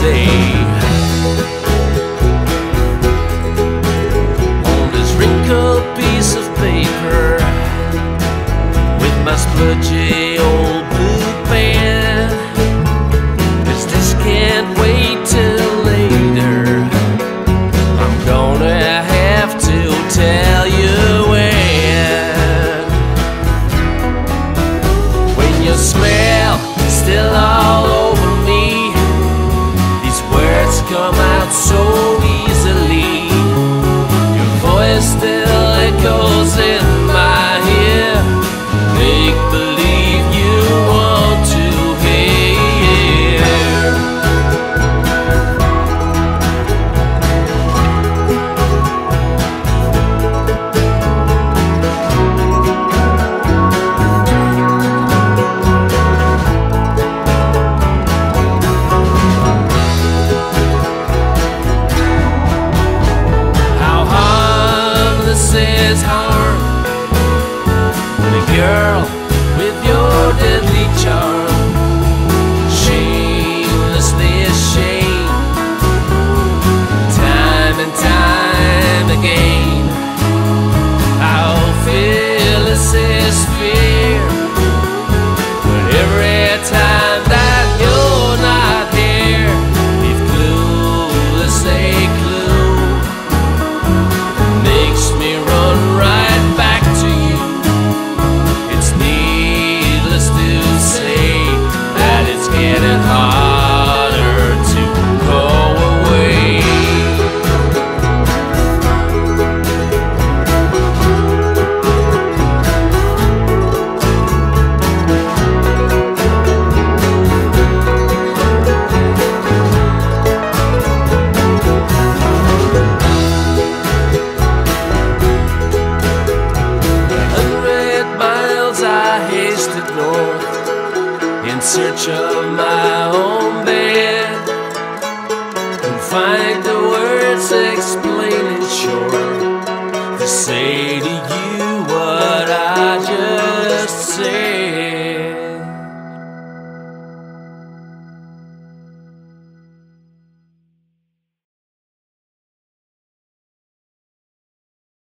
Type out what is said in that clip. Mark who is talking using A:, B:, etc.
A: day. On this wrinkled piece of paper, with my spludgy old blue pen, 'cause this can't wait till later. I'm gonna have to tell you when your smell is still all over me, these words come out so easily. Your voice still echoes in my ear. Make believe you want to hear. How harmless is harm, the girl with your deadly charm, shamelessly ashamed, time and time again. How fearless is fear, but every time that you're not here, if clueless a clue makes me run right back to you. It's needless to say that it's getting harder to go away. I hasted north in search of my own bed, and find the words explaining short to say